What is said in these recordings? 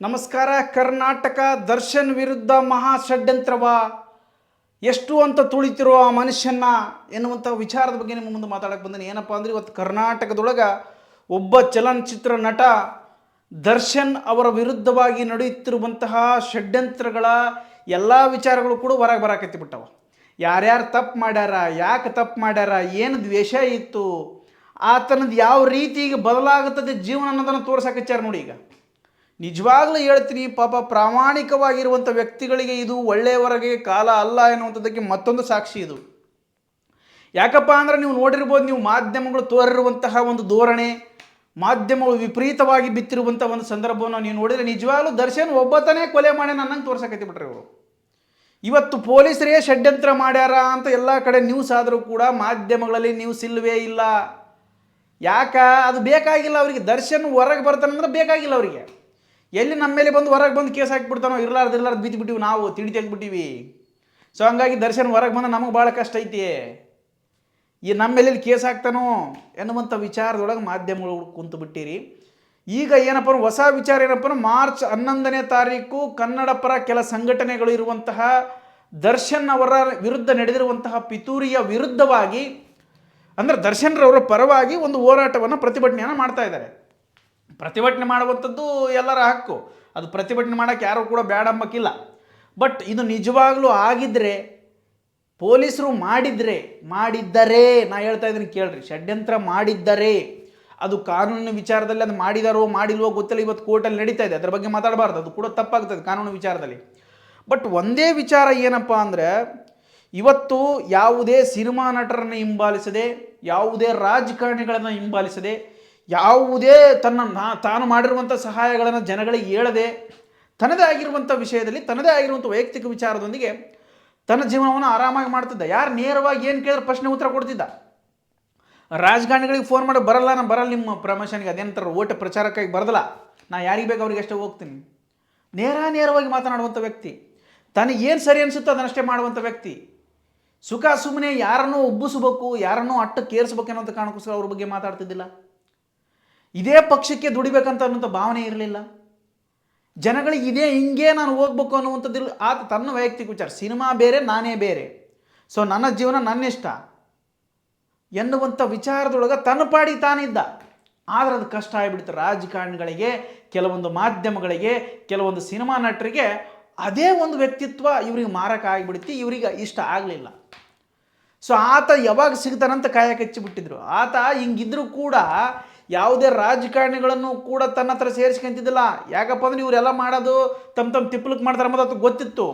ನಮಸ್ಕಾರ. ಕರ್ನಾಟಕ ದರ್ಶನ್ ವಿರುದ್ಧ ಮಹಾ ಷಡ್ಯಂತ್ರವ ಎಷ್ಟು ಅಂತ ತುಳಿತಿರೋ ಆ ಮನುಷ್ಯನ ಎನ್ನುವಂಥ ವಿಚಾರದ ಬಗ್ಗೆ ನಿಮ್ಮ ಮುಂದೆ ಮಾತಾಡಕ್ಕೆ ಬಂದಿನಿ. ಏನಪ್ಪ ಅಂದರೆ ಇವತ್ತು ಕರ್ನಾಟಕದೊಳಗೆ ಒಬ್ಬ ಚಲನಚಿತ್ರ ನಟ ದರ್ಶನ್ ಅವರ ವಿರುದ್ಧವಾಗಿ ನಡೆಯುತ್ತಿರುವಂತಹ ಷಡ್ಯಂತ್ರಗಳ ಎಲ್ಲ ವಿಚಾರಗಳು ಕೂಡ ಹೊರಗೆ ಬರಾಕತ್ತಿ ಬಿಟ್ಟವ. ಯಾರ್ಯಾರು ತಪ್ಪು ಮಾಡ್ಯಾರ, ಯಾಕೆ ತಪ್ಪು ಮಾಡ್ಯಾರ, ಏನು ದ್ವೇಷ ಇತ್ತು, ಆತನದ್ದು ಯಾವ ರೀತಿಗೆ ಬದಲಾಗುತ್ತದೆ ಜೀವನ ಅನ್ನೋದನ್ನು ತೋರ್ಸಕಚ್ಚಾರ ನೋಡಿ. ಈಗ ನಿಜವಾಗ್ಲೂ ಹೇಳ್ತೀನಿ, ಪಾಪ ಪ್ರಾಮಾಣಿಕವಾಗಿರುವಂಥ ವ್ಯಕ್ತಿಗಳಿಗೆ ಇದು ಒಳ್ಳೆಯವರೆಗೆ ಕಾಲ ಅಲ್ಲ ಎನ್ನುವಂಥದ್ದಕ್ಕೆ ಮತ್ತೊಂದು ಸಾಕ್ಷಿ ಇದು. ಯಾಕಪ್ಪ ಅಂದರೆ ನೀವು ನೋಡಿರ್ಬೋದು, ನೀವು ಮಾಧ್ಯಮಗಳು ತೋರಿರುವಂತಹ ಒಂದು ಧೋರಣೆ, ಮಾಧ್ಯಮಗಳು ವಿಪರೀತವಾಗಿ ಬಿತ್ತಿರುವಂಥ ಒಂದು ಸಂದರ್ಭವನ್ನು ನೀವು ನೋಡಿದರೆ ನಿಜವಾಗ್ಲೂ ದರ್ಶನ್ ಒಬ್ಬತನೇ ಕೊಲೆ ಮಾಡಿ ನನ್ನಂಗೆ ತೋರ್ಸಕತ್ತಿ ಬಿಟ್ರೆ ಇವರು. ಇವತ್ತು ಪೊಲೀಸರೇ ಷಡ್ಯಂತ್ರ ಮಾಡ್ಯಾರ ಅಂತ ಎಲ್ಲ ಕಡೆ ನ್ಯೂಸ್ ಆದರೂ ಕೂಡ ಮಾಧ್ಯಮಗಳಲ್ಲಿ ನ್ಯೂಸ್ ಇಲ್ಲವೇ ಇಲ್ಲ. ಯಾಕ? ಅದು ಬೇಕಾಗಿಲ್ಲ ಅವರಿಗೆ. ದರ್ಶನ್ ಹೊರಗೆ ಬರ್ತಾನಂದ್ರೆ ಬೇಕಾಗಿಲ್ಲ ಅವರಿಗೆ. ಎಲ್ಲಿ ನಮ್ಮ ಮೇಲೆ ಬಂದು ಹೊರಗೆ ಬಂದು ಕೇಸ್ ಹಾಕಿಬಿಡ್ತಾನೋ, ಇರ್ಲಾರ್ದು ಬಿದ್ದುಬಿಟ್ಟಿವಿ, ನಾವು ತಿಳಿ ತೆಗೆದ್ಬಿಟ್ಟಿವಿ. ಸೊ ಹಂಗಾಗಿ ದರ್ಶನ್ ಹೊರಗೆ ಬಂದು ನಮಗೆ ಭಾಳ ಕಷ್ಟ ಐತಿ, ಈ ನಮ್ಮ ಮೇಲೆ ಕೇಸ್ ಹಾಕ್ತಾನೋ ಎನ್ನುವಂಥ ವಿಚಾರದೊಳಗೆ ಮಾಧ್ಯಮಗಳು ಕುಂತು ಬಿಟ್ಟಿರಿ. ಈಗ ಏನಪ್ಪ ಹೊಸ ವಿಚಾರ ಏನಪ್ಪ, ಮಾರ್ಚ್ 11ನೇ ತಾರೀಕು ಕನ್ನಡ ಪರ ಕೆಲ ಸಂಘಟನೆಗಳು ಇರುವಂತಹ ದರ್ಶನ್ ಅವರ ವಿರುದ್ಧ ನಡೆದಿರುವಂತಹ ಪಿತೂರಿಯ ವಿರುದ್ಧವಾಗಿ, ಅಂದರೆ ದರ್ಶನ್ರವರ ಪರವಾಗಿ ಒಂದು ಹೋರಾಟವನ್ನು, ಪ್ರತಿಭಟನೆಯನ್ನು ಮಾಡ್ತಾ ಇದ್ದಾರೆ. ಪ್ರತಿಭಟನೆ ಮಾಡುವಂಥದ್ದು ಎಲ್ಲರ ಹಕ್ಕು, ಅದು ಪ್ರತಿಭಟನೆ ಮಾಡೋಕ್ಕೆ ಯಾರೂ ಕೂಡ ಬ್ಯಾಡ ಅಂಬಕ್ಕಿಲ್ಲ. ಬಟ್ ಇದು ನಿಜವಾಗ್ಲೂ ಆಗಿದ್ದರೆ, ಪೊಲೀಸರು ಮಾಡಿದ್ದರೆ ನಾ ಹೇಳ್ತಾ ಇದ್ದೀನಿ ಕೇಳ್ರಿ, ಷಡ್ಯಂತ್ರ ಮಾಡಿದ್ದರೆ ಅದು ಕಾನೂನಿನ ವಿಚಾರದಲ್ಲಿ ಅದು ಮಾಡಿದಾರೋ ಮಾಡಿಲ್ವೋ ಗೊತ್ತಿಲ್ಲ. ಇವತ್ತು ಕೋರ್ಟಲ್ಲಿ ನಡೀತಾ ಇದೆ, ಅದರ ಬಗ್ಗೆ ಮಾತಾಡಬಾರ್ದು, ಅದು ಕೂಡ ತಪ್ಪಾಗ್ತದೆ ಕಾನೂನು ವಿಚಾರದಲ್ಲಿ. ಬಟ್ ಒಂದೇ ವಿಚಾರ ಏನಪ್ಪ ಅಂದರೆ, ಇವತ್ತು ಯಾವುದೇ ಸಿನಿಮಾ ನಟರನ್ನು ಹಿಂಬಾಲಿಸದೆ, ಯಾವುದೇ ರಾಜಕಾರಣಿಗಳನ್ನು ಹಿಂಬಾಲಿಸದೆ, ಯಾವುದೇ ತಾನು ಮಾಡಿರುವಂಥ ಸಹಾಯಗಳನ್ನು ಜನಗಳಿಗೆ ಹೇಳದೆ, ತನ್ನದೇ ಆಗಿರುವಂಥ ವಿಷಯದಲ್ಲಿ ತನ್ನದೇ ಆಗಿರುವಂಥ ವೈಯಕ್ತಿಕ ವಿಚಾರದೊಂದಿಗೆ ತನ್ನ ಜೀವನವನ್ನು ಆರಾಮಾಗಿ ಮಾಡ್ತಿದ್ದ. ಯಾರು ನೇರವಾಗಿ ಏನು ಕೇಳಿದ್ರೆ ಪ್ರಶ್ನೆ ಉತ್ತರ ಕೊಡ್ತಿದ್ದ. ರಾಜಕಾರಣಿಗಳಿಗೆ ಫೋನ್ ಮಾಡಿ ನಾನು ಬರಲ್ಲ ನಿಮ್ಮ ಪ್ರಮೋಷನ್ಗೆ, ಅದೇನಂತಾರೆ ಓಟ್ ಪ್ರಚಾರಕ್ಕಾಗಿ ಬರದಲ್ಲ, ನಾ ಯಾರಿಗೆ ಬೇಕು ಅವ್ರಿಗೆ ಅಷ್ಟೇ ಹೋಗ್ತೀನಿ. ನೇರವಾಗಿ ಮಾತನಾಡುವಂಥ ವ್ಯಕ್ತಿ, ತನಗೇನು ಸರಿ ಅನಿಸುತ್ತೋ ಅದನ್ನಷ್ಟೇ ಮಾಡುವಂಥ ವ್ಯಕ್ತಿ. ಸುಖ ಸುಮ್ಮನೆ ಯಾರನ್ನೂ ಉಬ್ಬಿಸ್ಬೇಕು, ಯಾರನ್ನೂ ಅಟ್ಟಕ್ಕೇರಿಸ್ಬೇಕು ಅನ್ನೋಂಥ ಕಾರಣಕ್ಕೋಸ್ಕರ ಅವ್ರ ಬಗ್ಗೆ ಮಾತಾಡ್ತಿದ್ದಿಲ್ಲ. ಇದೇ ಪಕ್ಷಕ್ಕೆ ದುಡಿಬೇಕಂತ ಅನ್ನೋಂಥ ಭಾವನೆ ಇರಲಿಲ್ಲ. ಜನಗಳಿಗೆ ಇದೇ ಹಿಂಗೆ ನಾನು ಹೋಗ್ಬೇಕು ಅನ್ನುವಂಥದ್ದಿಲ್ಲ. ಆತ ತನ್ನ ವೈಯಕ್ತಿಕ ವಿಚಾರ, ಸಿನಿಮಾ ಬೇರೆ, ನಾನೇ ಬೇರೆ, ಸೊ ನನ್ನ ಜೀವನ ನನ್ನಿಷ್ಟ ಎನ್ನುವಂಥ ವಿಚಾರದೊಳಗೆ ತನ್ನ ಪಾಡಿ ತಾನಿದ್ದ. ಆದರೆ ಅದು ಕಷ್ಟ ಆಗಿಬಿಡ್ತು ರಾಜಕಾರಣಿಗಳಿಗೆ, ಕೆಲವೊಂದು ಮಾಧ್ಯಮಗಳಿಗೆ, ಕೆಲವೊಂದು ಸಿನಿಮಾ ನಟರಿಗೆ ಅದೇ ಒಂದು ವ್ಯಕ್ತಿತ್ವ ಇವ್ರಿಗೆ ಮಾರಕ ಆಗಿಬಿಡ್ತಿ, ಇವ್ರಿಗೆ ಇಷ್ಟ ಆಗಲಿಲ್ಲ. ಸೊ ಆತ ಯಾವಾಗ ಸಿಗ್ತಾನಂತ ಕಾಯಕ್ಕೆ ಹಚ್ಚಿಬಿಟ್ಟಿದ್ರು. ಆತ ಹಿಂಗಿದ್ರೂ ಕೂಡ ಯಾವುದೇ ರಾಜಕಾರಣಿಗಳನ್ನು ಕೂಡ ತನ್ನ ಹತ್ರ ಸೇರಿಸ್ಕೊಂತಿದ್ದಿಲ್ಲ. ಯಾಕಪ್ಪ ಅಂದ್ರೆ ಇವರೆಲ್ಲ ಮಾಡೋದು ತಮ್ಮ ತಿಪ್ಪಲಕ್ಕೆ ಮಾಡ್ತಾರೆ ಅನ್ನೋದು ಅದು ಗೊತ್ತಿತ್ತು.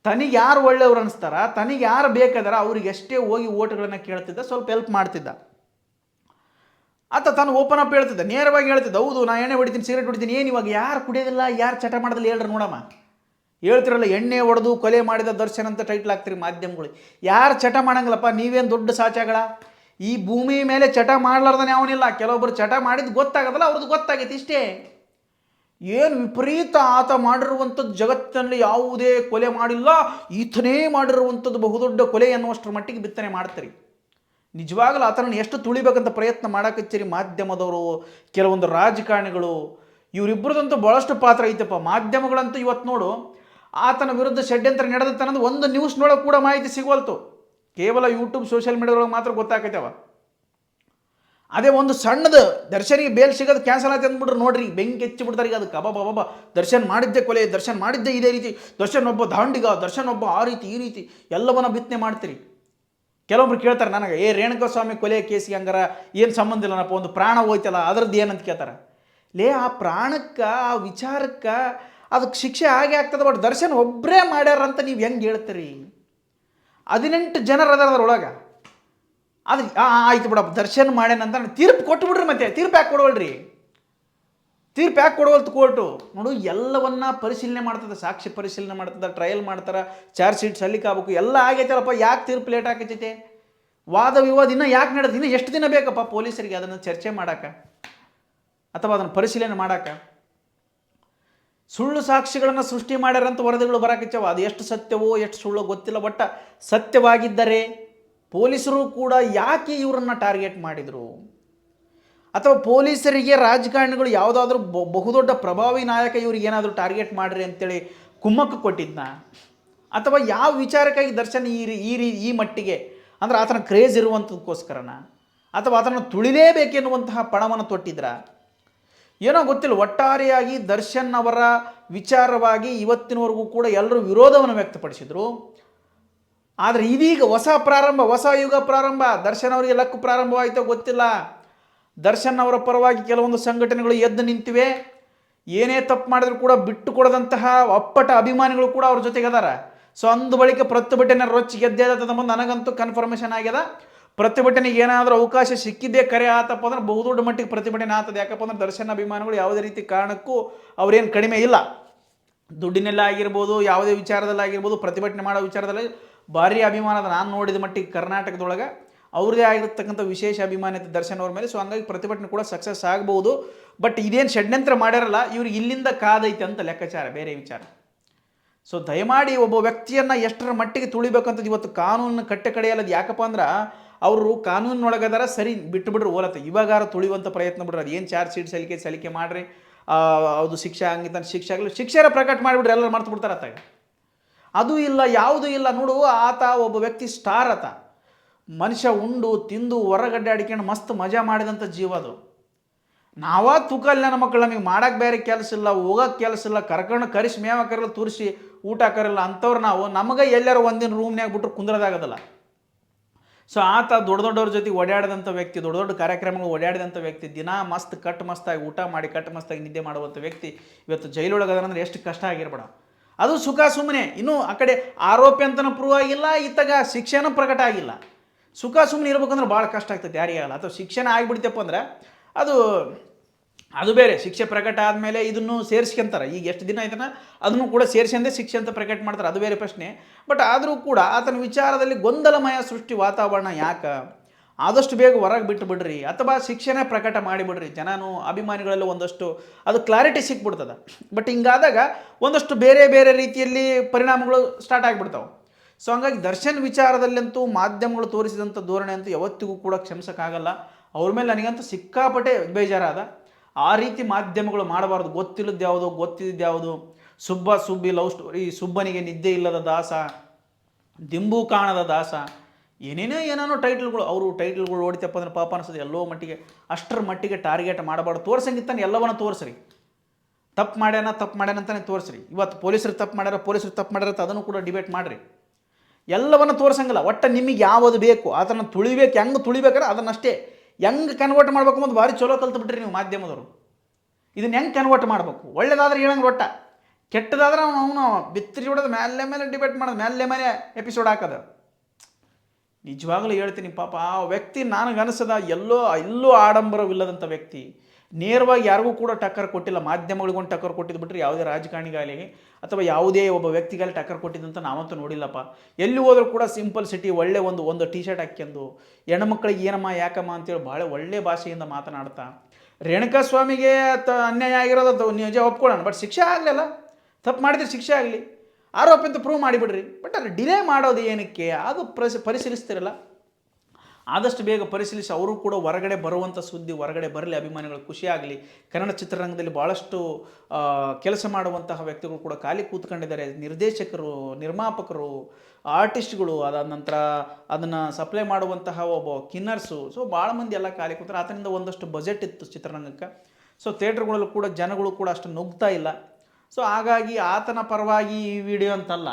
ತನಿಗೆ ಯಾರು ಒಳ್ಳೆಯವ್ರು ಅನಿಸ್ತಾರ, ತನಿಗೆ ಯಾರು ಬೇಕಾದಾರ ಅವ್ರಿಗೆ ಎಷ್ಟೇ ಹೋಗಿ ಓಟ್ಗಳನ್ನು ಕೇಳ್ತಿದ್ದ, ಸ್ವಲ್ಪ ಹೆಲ್ಪ್ ಮಾಡ್ತಿದ್ದ. ಆತ ತಾನು ಓಪನ್ ಅಪ್ ಹೇಳ್ತಿದ್ದ, ನೇರವಾಗಿ ಹೇಳ್ತಿದ್ದ, ಹೌದು ನಾ ಎಣ್ಣೆ ಹೊಡಿತೀನಿ, ಸಿಗರೇಟ್ ಹೊಡಿತೀನಿ, ಏನು ಇವಾಗ ಯಾರು ಕುಡಿಯೋದಿಲ್ಲ, ಯಾರು ಚಟ ಮಾಡೋದಿಲ್ಲ ಹೇಳ್ರಿ ನೋಡಮ್ಮ. ಹೇಳ್ತಿರಲ್ಲ, ಎಣ್ಣೆ ಹೊಡೆದು ಕೊಲೆ ಮಾಡಿದ ದರ್ಶನ್ ಅಂತ ಟೈಟ್ಲ್ ಹಾಕ್ತಿರಿ ಮಾಧ್ಯಮಗಳು. ಯಾರು ಚಟ ಮಾಡಂಗಿಲ್ಲಪ್ಪ, ನೀವೇನು ದೊಡ್ಡ ಸಾಚಾಗಳ. ಈ ಭೂಮಿ ಮೇಲೆ ಚಟ ಮಾಡಲಾರ್ದನೆ ಯಾವನಿಲ್ಲ. ಕೆಲವೊಬ್ಬರು ಚಟ ಮಾಡಿದ್ದು ಗೊತ್ತಾಗೋದಲ್ಲ, ಅವ್ರದ್ದು ಗೊತ್ತಾಗೈತಿ ಇಷ್ಟೇ. ಏನು ವಿಪರೀತ ಆತ ಮಾಡಿರುವಂಥದ್ದು, ಜಗತ್ತಿನಲ್ಲಿ ಯಾವುದೇ ಕೊಲೆ ಮಾಡಿಲ್ಲ, ಈತನೇ ಮಾಡಿರುವಂಥದ್ದು ಬಹುದೊಡ್ಡ ಕೊಲೆ ಅನ್ನುವಷ್ಟರ ಮಟ್ಟಿಗೆ ಬಿತ್ತನೆ ಮಾಡ್ತಾರೆ. ನಿಜವಾಗಲೂ ಆತನನ್ನು ಎಷ್ಟು ತುಳಿಬೇಕಂತ ಪ್ರಯತ್ನ ಮಾಡಕಚ್ಚೇರಿ ಮಾಧ್ಯಮದವರು, ಕೆಲವೊಂದು ರಾಜಕಾರಣಿಗಳು, ಇವರಿಬ್ಬರದಂತೂ ಭಾಳಷ್ಟು ಪಾತ್ರ ಐತಪ್ಪ. ಮಾಧ್ಯಮಗಳಂತೂ ಇವತ್ತು ನೋಡು, ಆತನ ವಿರುದ್ಧ ಷಡ್ಯಂತ್ರ ನಡೆದತ್ತನ್ನೋದು ಒಂದು ನ್ಯೂಸ್ನೊಳಗೆ ಕೂಡ ಮಾಹಿತಿ ಸಿಗೋಲ್ತು. ಕೇವಲ ಯೂಟ್ಯೂಬ್ ಸೋಷಿಯಲ್ ಮೀಡಿಯಾದೊಳಗೆ ಮಾತ್ರ ಗೊತ್ತಾಕೈತವ. ಅದೇ ಒಂದು ಸಣ್ಣದು ದರ್ಶನಿಗೆ ಬೇಲ್ ಸಿಗೋದು ಕ್ಯಾನ್ಸಲ್ ಆಯ್ತು ಅಂದ್ಬಿಟ್ರೆ ನೋಡ್ರಿ, ಬೆಂಕಿ ಹೆಚ್ಚಿಬಿಡ್ತಾರೆ. ಈಗ ಅದಕ್ಕೆ ಅಬ್ಬಬ್ಬ ದರ್ಶನ್ ಮಾಡಿದ್ದೆ ಕೊಲೆ, ದರ್ಶನ್ ಮಾಡಿದ್ದೆ ಇದೇ ರೀತಿ, ದರ್ಶನ್ ಒಬ್ಬ ದಾಂಡಿಗ, ದರ್ಶನ್ ಒಬ್ಬ ಆ ರೀತಿ ಈ ರೀತಿ ಎಲ್ಲವನ್ನ ಬಿತ್ತನೆ ಮಾಡ್ತೀರಿ. ಕೆಲವೊಬ್ರು ಕೇಳ್ತಾರೆ ನನಗೆ, ರೇಣುಕಾ ಸ್ವಾಮಿ ಕೊಲೆ ಕೇಸಿಗೆ ಹಂಗಾರ ಏನು ಸಂಬಂಧ ಇಲ್ಲನಪ್ಪ, ಒಂದು ಪ್ರಾಣ ಹೋಯ್ತಲ್ಲ ಅದರದ್ದು ಏನಂತ ಕೇಳ್ತಾರೆ. ಆ ಪ್ರಾಣಕ್ಕೆ, ಆ ವಿಚಾರಕ್ಕೆ ಅದಕ್ಕೆ ಶಿಕ್ಷೆ ಆಗೇ ಆಗ್ತದೆ. ಬಟ್ ದರ್ಶನ್ ಒಬ್ಬರೇ ಮಾಡ್ಯಾರಂತ ನೀವು ಹೆಂಗೆ ಹೇಳ್ತೀರಿ? 18 ಜನರು ಅದರೊಳಗೆ. ಅದು ಆಯ್ತು ಬಿಡಪ್ಪ ದರ್ಶನ್ ಮಾಡ್ಯಾನಂತ ತೀರ್ಪು ಕೊಟ್ಟು ಬಿಡ್ರಿ. ಮತ್ತೆ ತೀರ್ಪು ಯಾಕೆ ಕೊಡವಲ್ರಿ? ತೀರ್ಪು ಯಾಕೆ ಕೊಡವಲ್ತು ಕೋರ್ಟು? ನೋಡು, ಎಲ್ಲವನ್ನ ಪರಿಶೀಲನೆ ಮಾಡ್ತದೆ, ಸಾಕ್ಷಿ ಪರಿಶೀಲನೆ ಮಾಡ್ತದೆ, ಟ್ರಯಲ್ ಮಾಡ್ತಾರೆ, ಚಾರ್ಜ್ ಶೀಟ್ ಸಲ್ಲಿಕೆ ಆಗ್ಬೇಕು, ಎಲ್ಲ ಆಗೈತಲ್ಲಪ್ಪ. ಯಾಕೆ ತೀರ್ಪು ಲೇಟ್ ಆಕೈತೈತೆ? ವಾದ ವಿವಾದ ಇನ್ನೂ ಯಾಕೆ ನಡೆದು, ಇನ್ನೂ ಎಷ್ಟು ದಿನ ಬೇಕಪ್ಪ ಪೊಲೀಸರಿಗೆ ಅದನ್ನು ಚರ್ಚೆ ಮಾಡೋಕೆ ಅಥವಾ ಅದನ್ನು ಪರಿಶೀಲನೆ ಮಾಡೋಕೆ? ಸುಳ್ಳು ಸಾಕ್ಷಿಗಳನ್ನು ಸೃಷ್ಟಿ ಮಾಡ್ಯಾರಂತ ವರದಿಗಳು ಬರಾಕಚ್ಚವ. ಅದು ಎಷ್ಟು ಸತ್ಯವೋ ಎಷ್ಟು ಸುಳ್ಳು ಗೊತ್ತಿಲ್ಲ. ಬಟ್ ಸತ್ಯವಾಗಿದ್ದರೆ ಪೊಲೀಸರು ಕೂಡ ಯಾಕೆ ಇವರನ್ನು ಟಾರ್ಗೆಟ್ ಮಾಡಿದರು? ಅಥವಾ ಪೊಲೀಸರಿಗೆ ರಾಜಕಾರಣಿಗಳು ಯಾವುದಾದ್ರೂ ಬಹುದೊಡ್ಡ ಪ್ರಭಾವಿ ನಾಯಕ ಇವ್ರಿಗೆ ಏನಾದರೂ ಟಾರ್ಗೆಟ್ ಮಾಡಿರಿ ಅಂತೇಳಿ ಕುಮ್ಮಕ್ಕು ಕೊಟ್ಟಿದ್ನ, ಅಥವಾ ಯಾವ ವಿಚಾರಕ್ಕಾಗಿ ದರ್ಶನ್ ಈ ಮಟ್ಟಿಗೆ ಅಂದರೆ ಆತನ ಕ್ರೇಜ್ ಇರುವಂಥದಕ್ಕೋಸ್ಕರನ, ಅಥವಾ ಆತನ ತುಳಿಲೇಬೇಕೆನ್ನುವಂತಹ ಪಣವನ್ನು ತೊಟ್ಟಿದ್ರ, ಏನೋ ಗೊತ್ತಿಲ್ಲ. ಒಟ್ಟಾರೆಯಾಗಿ ದರ್ಶನ್ ಅವರ ವಿಚಾರವಾಗಿ ಇವತ್ತಿನವರೆಗೂ ಕೂಡ ಎಲ್ಲರೂ ವಿರೋಧವನ್ನು ವ್ಯಕ್ತಪಡಿಸಿದರು. ಆದರೆ ಇದೀಗ ಹೊಸ ಯುಗ ಪ್ರಾರಂಭ. ದರ್ಶನ್ ಅವರಿಗೆ ಲಕ್ಕು ಪ್ರಾರಂಭವಾಯಿತೋ ಗೊತ್ತಿಲ್ಲ. ದರ್ಶನ್ ಅವರ ಪರವಾಗಿ ಕೆಲವೊಂದು ಸಂಘಟನೆಗಳು ಎದ್ದು ನಿಂತಿವೆ. ಏನೇ ತಪ್ಪು ಮಾಡಿದ್ರು ಕೂಡ ಬಿಟ್ಟು ಕೊಡದಂತಹ ಅಪ್ಪಟ ಅಭಿಮಾನಿಗಳು ಕೂಡ ಅವ್ರ ಜೊತೆಗೆ ಅದಾರ. ಸೊ ಅಂದು ಬಳಿಕ ಪ್ರತಿಭಟನೆ ರೊಚ್ಚಿ ಗೆದ್ದೆ ಮುಂದೆ ನನಗಂತೂ ಕನ್ಫರ್ಮೇಷನ್ ಆಗ್ಯದ. ಪ್ರತಿಭಟನೆಗೆ ಏನಾದರೂ ಅವಕಾಶ ಸಿಕ್ಕಿದ್ದೇ ಕರೆ ಆತಪ್ಪ ಅಂದ್ರೆ ಬಹುದೊಡ್ಡ ಮಟ್ಟಿಗೆ ಪ್ರತಿಭಟನೆ ಆಗ್ತದೆ. ಯಾಕಪ್ಪ ಅಂದ್ರೆ ದರ್ಶನ್ ಅಭಿಮಾನಿಗಳು ಯಾವುದೇ ರೀತಿ ಕಾರಣಕ್ಕೂ ಅವರೇನು ಕಡಿಮೆ ಇಲ್ಲ. ದುಡ್ಡಿನೆಲ್ಲ ಆಗಿರ್ಬೋದು, ಯಾವುದೇ ವಿಚಾರದಲ್ಲಾಗಿರ್ಬೋದು, ಪ್ರತಿಭಟನೆ ಮಾಡೋ ವಿಚಾರದಲ್ಲಿ ಭಾರಿ ಅಭಿಮಾನದ ನಾನು ನೋಡಿದ ಮಟ್ಟಿಗೆ ಕರ್ನಾಟಕದೊಳಗೆ ಅವ್ರದ್ದೇ ಆಗಿರ್ತಕ್ಕಂಥ ವಿಶೇಷ ಅಭಿಮಾನತೆ ದರ್ಶನ್ ಅವ್ರ ಮೇಲೆ. ಸೊ ಹಂಗಾಗಿ ಪ್ರತಿಭಟನೆ ಕೂಡ ಸಕ್ಸಸ್ ಆಗ್ಬೋದು. ಬಟ್ ಇದೇನು ಷಡ್ಯಂತ್ರ ಮಾಡ್ಯಾರಲ್ಲ ಇವ್ರಿಗೆ ಇಲ್ಲಿಂದ ಕಾದೈತೆ ಅಂತ ಲೆಕ್ಕಾಚಾರ, ಬೇರೆ ವಿಚಾರ. ಸೊ ದಯಮಾಡಿ ಒಬ್ಬ ವ್ಯಕ್ತಿಯನ್ನು ಎಷ್ಟರ ಮಟ್ಟಿಗೆ ತುಳಿಬೇಕಂತದ್ದು ಇವತ್ತು ಕಾನೂನು ಕಟ್ಟೆ ಕಡೆಯಲ್ಲದು. ಯಾಕಪ್ಪ ಅಂದ್ರೆ ಅವರು ಕಾನೂನಿನೊಳಗದಾರ, ಸರಿ ಬಿಟ್ಟು ಬಿಡ್ರಿ ಓಲತ್ತೆ. ಇವಾಗಾರ ತುಳಿಯುವಂಥ ಪ್ರಯತ್ನ ಬಿಡ್ರಿ. ಅದು ಏನು ಚಾರ್ಜ್ ಶೀಟ್ ಸಲಿಕೆ ಮಾಡಿರಿ, ಅದು ಶಿಕ್ಷೆ ಹಂಗಿಂತ ಶಿಕ್ಷೆ ಆಗಲಿ, ಶಿಕ್ಷೆರ ಪ್ರಕಟ ಮಾಡಿಬಿಡ್ರಿ, ಎಲ್ಲರೂ ಮರ್ತು ಬಿಡ್ತಾರೆ ಅತ್ತಾಗ. ಅದು ಇಲ್ಲ, ಯಾವುದೂ ಇಲ್ಲ. ನೋಡು, ಆತ ಒಬ್ಬ ವ್ಯಕ್ತಿ ಸ್ಟಾರ್. ಆತ ಮನುಷ್ಯ ಉಂಡು ತಿಂದು ಹೊರಗಡ್ಡೆ ಅಡಿಕೊಂಡು ಮಸ್ತ್ ಮಜಾ ಮಾಡಿದಂಥ ಜೀವ ಅದು. ನಾವಾ ತೂಕಲ್ಲ ನನ್ನ ಮಕ್ಕಳು, ನಮಗೆ ಮಾಡೋಕ್ಕೆ ಬೇರೆ ಕೆಲಸ ಇಲ್ಲ, ಹೋಗೋಕ್ಕೆ ಕೆಲಸ ಇಲ್ಲ, ಕರ್ಕೊಂಡು ಕರಿಸಿ ಮೇವ ಕರಲ್ಲ, ತೂರಿಸಿ ಊಟ ಕರಲ್ಲ ಅಂಥವ್ರು ನಾವು. ನಮಗೆ ಎಲ್ಲರೂ ಒಂದಿನ ರೂಮ್ನಾಗ ಬಿಟ್ಟರು ಕುಂದ್ರದಾಗೋದಲ್ಲ. ಸೊ ಆತ ದೊಡ್ಡ ದೊಡ್ಡವ್ರ ಜೊತೆಗೆ ಓಡಾಡಿದಂಥ ವ್ಯಕ್ತಿ, ದೊಡ್ಡ ದೊಡ್ಡ ಕಾರ್ಯಕ್ರಮಗಳು ಓಡಾಡಿದಂಥ ವ್ಯಕ್ತಿ, ದಿನ ಮಸ್ತ್ ಮಸ್ತಾಗಿ ಊಟ ಮಾಡಿ ಮಸ್ತಾಗಿ ನಿದ್ದೆ ಮಾಡುವಂಥ ವ್ಯಕ್ತಿ ಇವತ್ತು ಜೈಲೊಳಗದಂದ್ರೆ ಎಷ್ಟು ಕಷ್ಟ ಆಗಿರ್ಬೇಡ. ಅದು ಸುಖ ಸುಮ್ಮನೆ. ಇನ್ನೂ ಆ ಕಡೆ ಆರೋಪಿ ಅಂತನೂ ಪ್ರೂವ್ ಆಗಿಲ್ಲ, ಇತ್ತಾಗ ಶಿಕ್ಷೆನೂ ಪ್ರಕಟ ಆಗಿಲ್ಲ. ಸುಖ ಸುಮ್ಮನೆ ಇರ್ಬೇಕಂದ್ರೆ ಭಾಳ ಕಷ್ಟ ಆಗ್ತದೆ, ಯಾರಿಗಾಗಲ್ಲ. ಅಥವಾ ಶಿಕ್ಷಣ ಆಗಿಬಿಡ್ತಪ್ಪ ಅಂದ್ರೆ ಅದು ಬೇರೆ. ಶಿಕ್ಷೆ ಪ್ರಕಟ ಆದಮೇಲೆ ಇದನ್ನು ಸೇರಿಸ್ಕೊಂತಾರೆ. ಈಗ ಎಷ್ಟು ದಿನ ಆಯ್ತಾನ ಅದನ್ನು ಕೂಡ ಸೇರಿಸಂದೇ ಶಿಕ್ಷೆ ಅಂತ ಪ್ರಕಟ ಮಾಡ್ತಾರೆ, ಅದು ಬೇರೆ ಪ್ರಶ್ನೆ. ಬಟ್ ಆದರೂ ಕೂಡ ಆತನ ವಿಚಾರದಲ್ಲಿ ಗೊಂದಲಮಯ ಸೃಷ್ಟಿ ವಾತಾವರಣ ಯಾಕೆ? ಆದಷ್ಟು ಬೇಗ ಹೊರಗೆ ಬಿಟ್ಟು ಬಿಡ್ರಿ, ಅಥವಾ ಶಿಕ್ಷೆನೇ ಪ್ರಕಟ ಮಾಡಿಬಿಡ್ರಿ. ಜನನು ಅಭಿಮಾನಿಗಳೆಲ್ಲ ಒಂದಷ್ಟು ಅದು ಕ್ಲಾರಿಟಿ ಸಿಕ್ಬಿಡ್ತದೆ. ಬಟ್ ಹಿಂಗಾದಾಗ ಒಂದಷ್ಟು ಬೇರೆ ಬೇರೆ ರೀತಿಯಲ್ಲಿ ಪರಿಣಾಮಗಳು ಸ್ಟಾರ್ಟ್ ಆಗಿಬಿಡ್ತಾವೆ. ಸೊ ಹಂಗಾಗಿ ದರ್ಶನ್ ವಿಚಾರದಲ್ಲಂತೂ ಮಾಧ್ಯಮಗಳು ತೋರಿಸಿದಂಥ ಧೋರಣೆ ಅಂತೂ ಯಾವತ್ತಿಗೂ ಕೂಡ ಕ್ಷಮಿಸೋಕ್ಕಾಗಲ್ಲ. ಅವ್ರ ಮೇಲೆ ನನಗಂತೂ ಸಿಕ್ಕಾಪಟ್ಟೆ ಬೇಜಾರಾದ. ಆ ರೀತಿ ಮಾಧ್ಯಮಗಳು ಮಾಡಬಾರ್ದು. ಗೊತ್ತಿಲ್ಲದ್ದು ಯಾವುದು, ಗೊತ್ತಿದ್ದು ಯಾವುದು, ಸುಬ್ಬಿ ಲವ್ ಸ್ಟೋರಿ, ಸುಬ್ಬನಿಗೆ ನಿದ್ದೆ ಇಲ್ಲದ ದಾಸ, ದಿಂಬು ಕಾಣದ ದಾಸ, ಏನೇನೋ ಟೈಟ್ಲ್ಗಳು. ಅವರು ಟೈಟ್ಲ್ಗಳು ಓಡಿತಪ್ಪ ಅಂದ್ರೆ ಪಾಪ ಅನಿಸೋದು ಎಲ್ಲೋ ಮಟ್ಟಿಗೆ. ಅಷ್ಟರ ಮಟ್ಟಿಗೆ ಟಾರ್ಗೆಟ್ ಮಾಡಬಾರ್ದು. ತೋರ್ಸಂಗಿತ್ತಾನೆ ಎಲ್ಲವನ್ನ ತೋರಿಸ್ರಿ. ತಪ್ಪು ಮಾಡ್ಯಾನ ಅಂತಲೇ ತೋರಿಸ್ರಿ. ಇವತ್ತು ಪೊಲೀಸರು ತಪ್ಪು ಮಾಡ್ಯಾರ ಅಂತ ಅದನ್ನು ಕೂಡ ಡಿಬೇಟ್ ಮಾಡಿರಿ. ಎಲ್ಲವನ್ನು ತೋರಿಸಂಗಿಲ್ಲ. ಒಟ್ಟು ನಿಮಗೆ ಯಾವುದು ಬೇಕು ಅದನ್ನು ತುಳಿಬೇಕು. ಹೆಂಗೆ ತುಳಿಬೇಕಾರೆ ಅದನ್ನಷ್ಟೇ. ಹೆಂಗೆ ಕನ್ವರ್ಟ್ ಮಾಡ್ಬೇಕು ಅನ್ನೋದು ಭಾರಿ ಚಲೋ ಕಲ್ತ್ಬಿಟ್ರಿ ನೀವು ಮಾಧ್ಯಮದವರು. ಇದನ್ನು ಹೆಂಗೆ ಕನ್ವರ್ಟ್ ಮಾಡಬೇಕು? ಒಳ್ಳೇದಾದ್ರೆ ಹೇಳಂಗೆ ಒಟ್ಟ, ಕೆಟ್ಟದಾದ್ರೆ ಅವನು ಬಿತ್ತರಿ ಹೊಡೆದು ಮೇಲೆ ಡಿಬೇಟ್ ಮಾಡೋದು, ಮೇಲೆ ಎಪಿಸೋಡ್ ಹಾಕೋದು. ನಿಜವಾಗ್ಲೂ ಹೇಳ್ತೀನಿ ಪಾಪ ಆ ವ್ಯಕ್ತಿ ನನಗನ್ನಿಸದ ಎಲ್ಲೂ ಆಡಂಬರವಿಲ್ಲದಂಥ ವ್ಯಕ್ತಿ. ನೇರವಾಗಿ ಯಾರಿಗೂ ಕೂಡ ಟಕ್ಕರ್ ಕೊಟ್ಟಿಲ್ಲ. ಮಾಧ್ಯಮಗಳಿಗೊಂದು ಟಕ್ಕರ್ ಕೊಟ್ಟಿದ್ದು ಬಿಟ್ಟರೆ ಯಾವುದೇ ರಾಜಕಾರಣಿಗಾಗಲಿ ಅಥವಾ ಯಾವುದೇ ಒಬ್ಬ ವ್ಯಕ್ತಿಗಾಗಲಿ ಟಕ್ಕರ್ ಕೊಟ್ಟಿದ್ದಂತ ನಾವಂತೂ ನೋಡಿಲ್ಲಪ್ಪ. ಎಲ್ಲಿ ಹೋದರೂ ಕೂಡ ಸಿಂಪಲ್ ಸಿಟಿ, ಒಳ್ಳೆ ಒಂದು ಟಿ ಶರ್ಟ್ ಹಾಕ್ಯಂದು ಹೆಣ್ಮಕ್ಳಿಗೆ ಏನಮ್ಮ ಯಾಕಮ್ಮ ಅಂತೇಳಿ ಭಾಳ ಒಳ್ಳೆ ಭಾಷೆಯಿಂದ ಮಾತನಾಡ್ತಾ, ರೇಣುಕಾ ಸ್ವಾಮಿಗೆ ಅನ್ಯಾಯ ಆಗಿರೋದು ನಿಜ ಒಪ್ಕೊಳ್ಳೋಣ. ಬಟ್ ಶಿಕ್ಷೆ ಆಗಲಿಲ್ಲ. ತಪ್ಪು ಮಾಡಿದ್ರೆ ಶಿಕ್ಷೆ ಆಗಲಿ, ಆರೋಪ ಅಂತ ಪ್ರೂವ್ ಮಾಡಿಬಿಡ್ರಿ. ಬಟ್ ಅದು ಡಿಲೇ ಮಾಡೋದು ಏನಕ್ಕೆ? ಅದು ಪರಿಶೀಲಿಸ್ತಿರಲ್ಲ. ಆದಷ್ಟು ಬೇಗ ಪರಿಶೀಲಿಸಿ ಅವರು ಕೂಡ ಹೊರಗಡೆ ಬರುವಂಥ ಸುದ್ದಿ ಹೊರಗಡೆ ಬರಲಿ, ಅಭಿಮಾನಿಗಳು ಖುಷಿಯಾಗಲಿ. ಕನ್ನಡ ಚಿತ್ರರಂಗದಲ್ಲಿ ಭಾಳಷ್ಟು ಕೆಲಸ ಮಾಡುವಂತಹ ವ್ಯಕ್ತಿಗಳು ಕೂಡ ಖಾಲಿ ಕೂತ್ಕೊಂಡಿದ್ದಾರೆ. ನಿರ್ದೇಶಕರು, ನಿರ್ಮಾಪಕರು, ಆರ್ಟಿಸ್ಟ್ಗಳು, ಅದಾದ ನಂತರ ಅದನ್ನು ಸಪ್ಲೈ ಮಾಡುವಂತಹ ಒಬ್ಬ ಕಿನ್ನರ್ಸು. ಸೊ ಭಾಳ ಮಂದಿ ಎಲ್ಲ ಖಾಲಿ ಕೂತಾರೆ. ಆತನಿಂದ ಒಂದಷ್ಟು ಬಜೆಟ್ ಇತ್ತು ಚಿತ್ರರಂಗಕ್ಕೆ. ಸೊ ಥಿಯೇಟ್ರ್ಗಳಲ್ಲೂ ಕೂಡ ಜನಗಳು ಕೂಡ ಅಷ್ಟು ನುಗ್ತಾ ಇಲ್ಲ. ಸೊ ಹಾಗಾಗಿ ಆತನ ಪರವಾಗಿ ಈ ವಿಡಿಯೋ ಅಂತಲ್ಲ,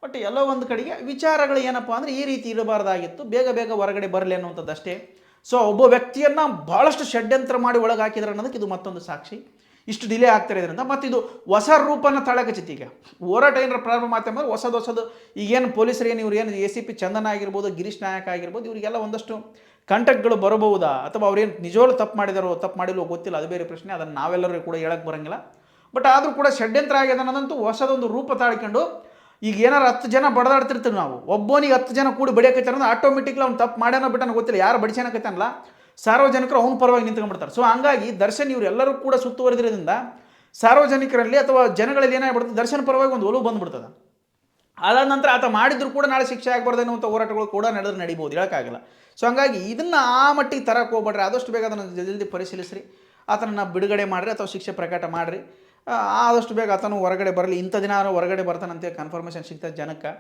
ಬಟ್ ಎಲ್ಲೋ ಒಂದು ಕಡೆಗೆ ವಿಚಾರಗಳು ಏನಪ್ಪ ಅಂದರೆ ಈ ರೀತಿ ಇರಬಾರ್ದಾಗಿತ್ತು, ಬೇಗ ಹೊರಗಡೆ ಬರಲಿ ಅನ್ನುವಂಥದ್ದು ಅಷ್ಟೇ. ಸೊ ಒಬ್ಬ ವ್ಯಕ್ತಿಯನ್ನು ಭಾಳಷ್ಟು ಷಡ್ಯಂತ್ರ ಮಾಡಿ ಒಳಗೆ ಹಾಕಿದ್ರೆ ಅನ್ನೋದಕ್ಕೆ ಇದು ಮತ್ತೊಂದು ಸಾಕ್ಷಿ. ಇಷ್ಟು ಡಿಲೇ ಆಗ್ತಾ ಇದ್ರಿಂದ ಮತ್ತು ಇದು ಹೊಸ ರೂಪನ ತಳಗಚ್ಚಿತ್ತು. ಈಗ ಹೋರಾಟ ಏನಾರ ಪ್ರಾರಂಭ ಮಾಡ್ತಂದ್ರೆ ಹೊಸದು ಈಗೇನು ಪೊಲೀಸರು ಏನು ಇವ್ರು ಏನು ACP ಚಂದನ ಆಗಿರ್ಬೋದು, ಗಿರೀಶ್ ನಾಯಕ್ ಆಗಿರ್ಬೋದು, ಇವರಿಗೆಲ್ಲ ಒಂದಷ್ಟು ಕಾಂಟ್ಯಾಕ್ಟ್ಗಳು ಬರಬಹುದಾ, ಅಥವಾ ಅವ್ರೇನು ನಿಜವಾಗ್ಲೂ ತಪ್ಪು ಮಾಡಿಲ್ವೋ ಗೊತ್ತಿಲ್ಲ, ಅದು ಬೇರೆ ಪ್ರಶ್ನೆ. ಅದನ್ನು ನಾವೆಲ್ಲರೂ ಕೂಡ ಹೇಳಕ್ಕೆ ಬರೋಂಗಿಲ್ಲ. ಬಟ್ ಆದರೂ ಕೂಡ ಷಡ್ಯಂತ್ರ ಆಗಿದೆ ಅನ್ನೋದಂತೂ ಹೊಸದೊಂದು ರೂಪ ತಾಳ್ಕೊಂಡು ಈಗ ಏನಾರು 10 ಜನ ಬಡದಾಡ್ತಿರ್ತೀವಿ ನಾವು, ಒಬ್ಬನಿಗೆ 10 ಜನ ಕೂಡಿ ಬಡಿಯಕೈತಾರೆ ಅಂದ್ರೆ ಆಟೋಮೆಟಿಕ್ಲಿ ಅವ್ನು ತಪ್ಪು ಮಾಡ್ಯಾನೋ ಬಿಟ್ಟಾನೋ ಗೊತ್ತಿಲ್ಲ, ಯಾರು ಬಡಿಸ್ಯಾನಕೈತಾನಲ್ಲ ಸಾರ್ವಜನಿಕರು ಅವ್ನ ಪರವಾಗಿ ನಿಂತ್ಕೊಂಡ್ಬಿಡ್ತಾರೆ. ಸೊ ಹಂಗಾಗಿ ದರ್ಶನ್ ಇವರೆಲ್ಲರೂ ಕೂಡ ಸುತ್ತುವರೆದಿರೋದ್ರಿಂದ ಸಾರ್ವಜನಿಕರಲ್ಲಿ ಅಥವಾ ಜನಗಳಲ್ಲಿ ಏನಾಗ್ಬಿಡ್ತದೆ, ದರ್ಶನ್ ಪರವಾಗಿ ಒಂದು ಒಲವು ಬಂದುಬಿಡ್ತದೆ. ಅದಾದ ನಂತರ ಆತ ಮಾಡಿದ್ರು ಕೂಡ ನಾಳೆ ಶಿಕ್ಷೆ ಆಗಬಾರ್ದು ಅನ್ನುವಂಥ ಹೋರಾಟಗಳು ಕೂಡ ನಡೀಬೋದು, ಹೇಳೋಕ್ಕಾಗಲ್ಲ. ಸೊ ಹಂಗಾಗಿ ಇದನ್ನು ಆ ಮಟ್ಟಿಗೆ ತರಕ್ಕೆ ಹೋಗ್ಬೇಡ್ರಿ, ಆದಷ್ಟು ಬೇಗ ಅದನ್ನು ಜಲ್ದಿ ಪರಿಶೀಲಿಸ್ರಿ, ಆತನನ್ನು ಬಿಡುಗಡೆ ಮಾಡಿರಿ ಅಥವಾ ಶಿಕ್ಷೆ ಪ್ರಕಟ ಮಾಡಿರಿ. ಆದಷ್ಟು ಬೇಗ ಆತನು ಹೊರಗಡೆ ಬರಲಿ. ಇಂಥ ದಿನ ಹೊರಗಡೆ ಬರ್ತಾನಂತೆ ಕನ್ಫರ್ಮೇಷನ್ ಸಿಗ್ತದೆ ಜನಕ್ಕೆ.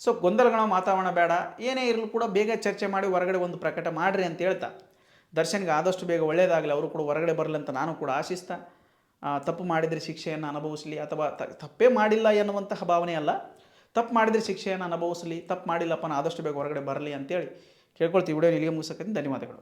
ಸೊ ಗೊಂದಲಗಳ ವಾತಾವರಣ ಬೇಡ, ಏನೇ ಇರಲು ಕೂಡ ಬೇಗ ಚರ್ಚೆ ಮಾಡಿ ಹೊರಗಡೆ ಒಂದು ಪ್ರಕಟ ಮಾಡಿರಿ ಅಂತ ಹೇಳ್ತಾ, ದರ್ಶನ್ಗೆ ಆದಷ್ಟು ಬೇಗ ಒಳ್ಳೆಯದಾಗಲಿ, ಅವರು ಕೂಡ ಹೊರಗಡೆ ಬರಲಿ ಅಂತ ನಾನು ಕೂಡ ಆಶಿಸ್ತಾ, ತಪ್ಪು ಮಾಡಿದರೆ ಶಿಕ್ಷೆಯನ್ನು ಅನುಭವಿಸಲಿ, ಅಥವಾ ತಪ್ಪೇ ಮಾಡಿಲ್ಲ ಎನ್ನುವಂತಹ ಭಾವನೆ ಅಲ್ಲ, ತಪ್ಪು ಮಾಡಿದರೆ ಶಿಕ್ಷೆಯನ್ನು ಅನುಭವಿಸಲಿ, ತಪ್ಪು ಮಾಡಿಲ್ಲಪ್ಪನ ಆದಷ್ಟು ಬೇಗ ಹೊರಗಡೆ ಬರಲಿ ಅಂತೇಳಿ ಕೇಳ್ಕೊಳ್ತೀವಿ. ವಿಡಿಯೋ ಇಲ್ಲಿಗೆ ಮುಗಿಸೋಕ್ಕೆ ಧನ್ಯವಾದಗಳು.